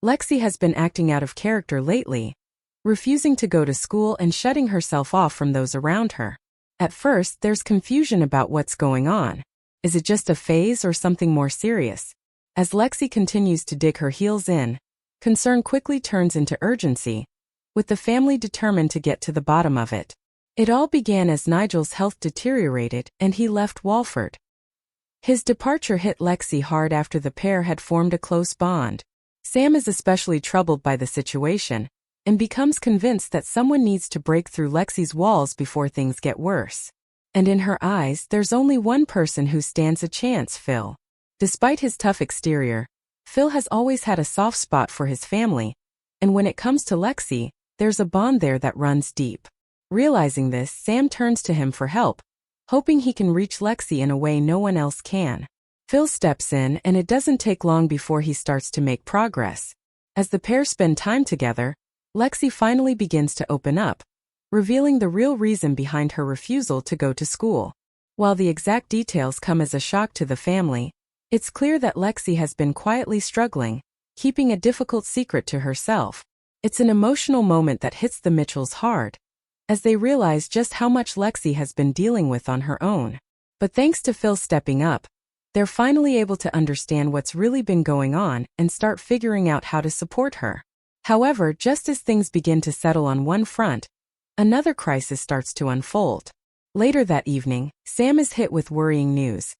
Lexi has been acting out of character lately, refusing to go to school and shutting herself off from those around her. At first, there's confusion about what's going on. Is it just a phase or something more serious? As Lexi continues to dig her heels in, concern quickly turns into urgency, with the family determined to get to the bottom of it. It all began as Nigel's health deteriorated and he left Walford. His departure hit Lexi hard after the pair had formed a close bond. Sam is especially troubled by the situation and becomes convinced that someone needs to break through Lexi's walls before things get worse. And in her eyes, there's only one person who stands a chance: Phil. Despite his tough exterior, Phil has always had a soft spot for his family, and when it comes to Lexi, there's a bond there that runs deep. Realizing this, Sam turns to him for help, hoping he can reach Lexi in a way no one else can. Phil steps in, and it doesn't take long before he starts to make progress. As the pair spend time together, Lexi finally begins to open up, revealing the real reason behind her refusal to go to school. While the exact details come as a shock to the family, it's clear that Lexi has been quietly struggling, keeping a difficult secret to herself. It's an emotional moment that hits the Mitchells hard, as they realize just how much Lexi has been dealing with on her own. But thanks to Phil stepping up, they're finally able to understand what's really been going on and start figuring out how to support her. However, just as things begin to settle on one front, another crisis starts to unfold. Later that evening, Sam is hit with worrying news.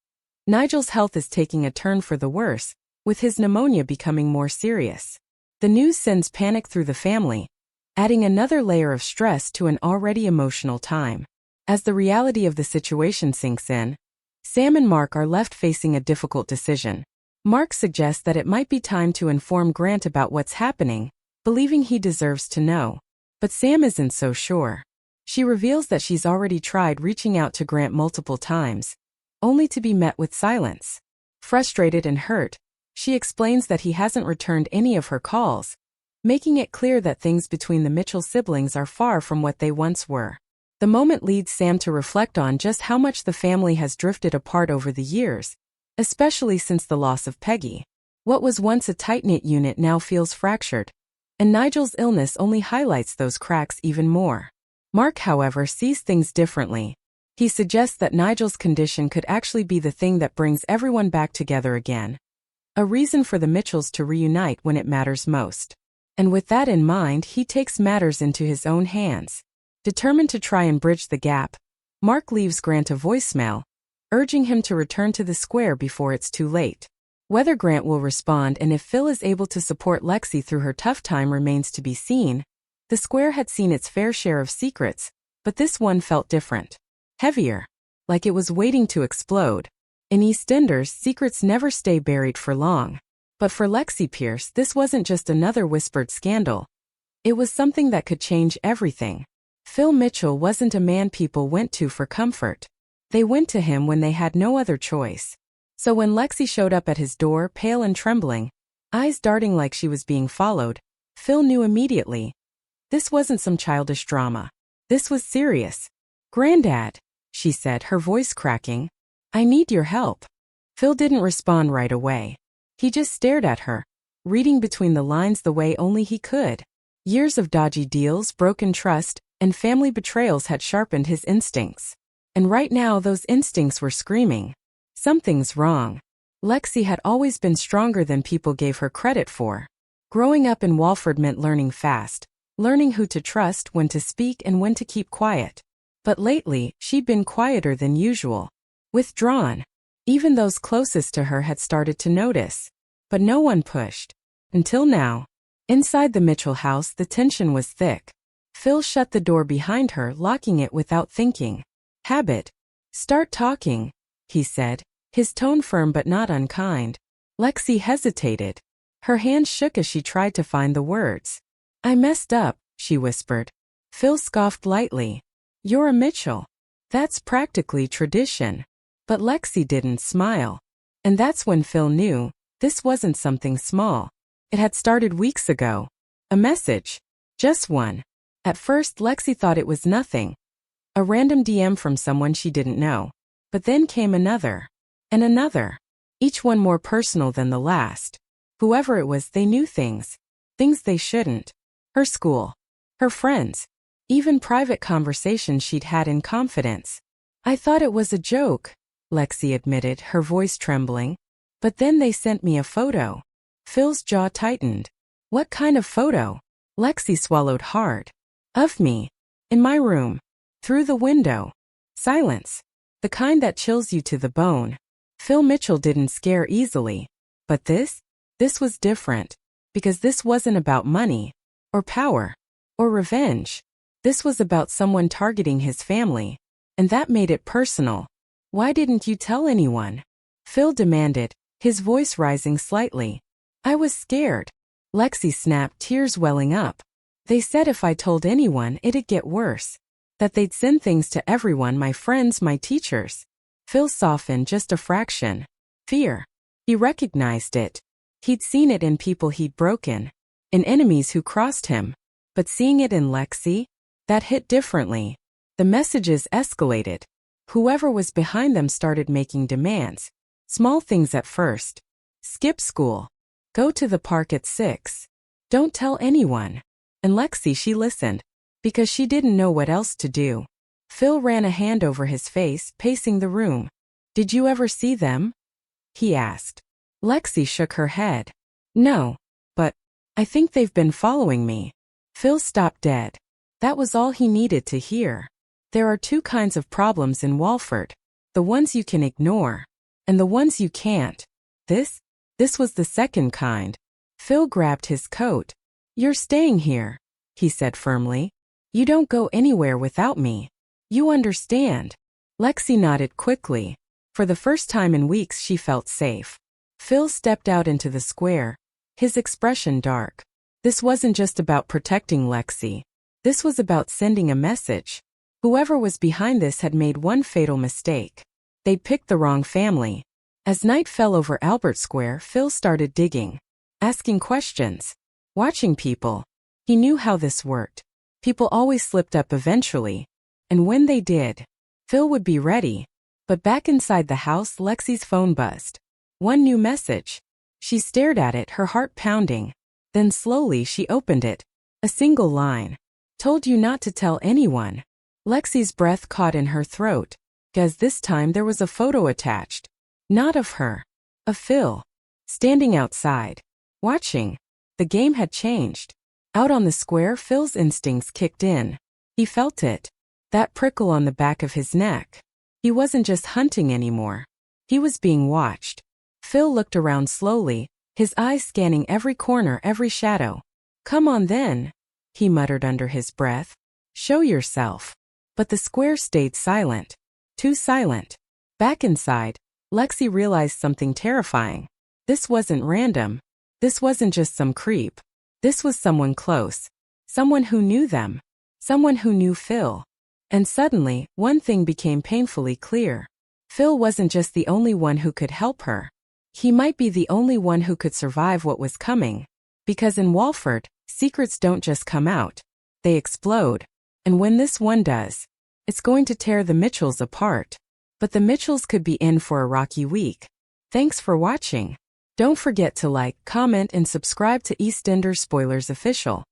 Nigel's health is taking a turn for the worse, with his pneumonia becoming more serious. The news sends panic through the family, adding another layer of stress to an already emotional time. As the reality of the situation sinks in, Sam and Mark are left facing a difficult decision. Mark suggests that it might be time to inform Grant about what's happening, believing he deserves to know. But Sam isn't so sure. She reveals that she's already tried reaching out to Grant multiple times, only to be met with silence. Frustrated and hurt, she explains that he hasn't returned any of her calls, making it clear that things between the Mitchell siblings are far from what they once were. The moment leads Sam to reflect on just how much the family has drifted apart over the years, especially since the loss of Peggy. What was once a tight-knit unit now feels fractured, and Nigel's illness only highlights those cracks even more. Mark, however, sees things differently. He suggests that Nigel's condition could actually be the thing that brings everyone back together again, a reason for the Mitchells to reunite when it matters most. And with that in mind, he takes matters into his own hands. Determined to try and bridge the gap, Mark leaves Grant a voicemail, urging him to return to the square before it's too late. Whether Grant will respond and if Phil is able to support Lexi through her tough time remains to be seen. The square had seen its fair share of secrets, but this one felt different. Heavier, like it was waiting to explode. In EastEnders, secrets never stay buried for long. But for Lexi Pierce, this wasn't just another whispered scandal. It was something that could change everything. Phil Mitchell wasn't a man people went to for comfort. They went to him when they had no other choice. So when Lexi showed up at his door, pale and trembling, eyes darting like she was being followed, Phil knew immediately. This wasn't some childish drama. This was serious. "Granddad," she said, her voice cracking, "I need your help." Phil didn't respond right away. He just stared at her, reading between the lines the way only he could. Years of dodgy deals, broken trust, and family betrayals had sharpened his instincts. And right now those instincts were screaming, something's wrong. Lexi had always been stronger than people gave her credit for. Growing up in Walford meant learning fast, learning who to trust, when to speak, and when to keep quiet. But lately, she'd been quieter than usual, withdrawn. Even those closest to her had started to notice. But no one pushed. Until now. Inside the Mitchell house, the tension was thick. Phil shut the door behind her, locking it without thinking. "Habit. Start talking," he said, his tone firm but not unkind. Lexi hesitated. Her hands shook as she tried to find the words. "I messed up," she whispered. Phil scoffed lightly. "You're a Mitchell. That's practically tradition." But Lexi didn't smile. And that's when Phil knew this wasn't something small. It had started weeks ago. A message. Just one. At first, Lexi thought it was nothing. A random DM from someone she didn't know. But then came another. And another. Each one more personal than the last. Whoever it was, they knew things. things they shouldn't. Her school. Her friends. Even private conversations she'd had in confidence. I thought it was a joke, Lexi admitted, her voice trembling. But then they sent me a photo. Phil's jaw tightened. What kind of photo? Lexi swallowed hard. Of me. In my room. Through the window. Silence. The kind that chills you to the bone. Phil Mitchell didn't scare easily. But this was different. Because this wasn't about money. Or power. Or revenge. This was about someone targeting his family. And that made it personal. Why didn't you tell anyone? Phil demanded, his voice rising slightly. I was scared. Lexi snapped, tears welling up. They said if I told anyone, it'd get worse. That they'd send things to everyone, my friends, my teachers. Phil softened just a fraction. Fear. He recognized it. He'd seen it in people he'd broken. In enemies who crossed him. But seeing it in Lexi? That hit differently. The messages escalated. Whoever was behind them started making demands. Small things at first. Skip school. Go to the park at 6. Don't tell anyone. And Lexi, she listened. Because she didn't know what else to do. Phil ran a hand over his face, pacing the room. Did you ever see them? He asked. Lexi shook her head. No. But I think they've been following me. Phil stopped dead. That was all he needed to hear. There are two kinds of problems in Walford. The ones you can ignore. And the ones you can't. This was the second kind. Phil grabbed his coat. You're staying here, he said firmly. You don't go anywhere without me. You understand. Lexi nodded quickly. For the first time in weeks she felt safe. Phil stepped out into the square, his expression dark. This wasn't just about protecting Lexi. This was about sending a message. Whoever was behind this had made one fatal mistake. They'd picked the wrong family. As night fell over Albert Square, Phil started digging. Asking questions. Watching people. He knew how this worked. People always slipped up eventually. And when they did, Phil would be ready. But back inside the house, Lexi's phone buzzed. One new message. She stared at it, her heart pounding. Then slowly she opened it. A single line. Told you not to tell anyone. Lexi's breath caught in her throat. Because this time there was a photo attached. Not of her. Of Phil. Standing outside. Watching. The game had changed. Out on the square, Phil's instincts kicked in. He felt it. That prickle on the back of his neck. He wasn't just hunting anymore. He was being watched. Phil looked around slowly, his eyes scanning every corner, every shadow. Come on then, he muttered under his breath. Show yourself. But the square stayed silent. Too silent. Back inside, Lexi realized something terrifying. This wasn't random. This wasn't just some creep. This was someone close. Someone who knew them. Someone who knew Phil. And suddenly, one thing became painfully clear. Phil wasn't just the only one who could help her. He might be the only one who could survive what was coming. Because in Walford, secrets don't just come out. They explode. And when this one does, it's going to tear the Mitchells apart. But the Mitchells could be in for a rocky week. Thanks for watching. Don't forget to like, comment, and subscribe to EastEnders Spoilers Official.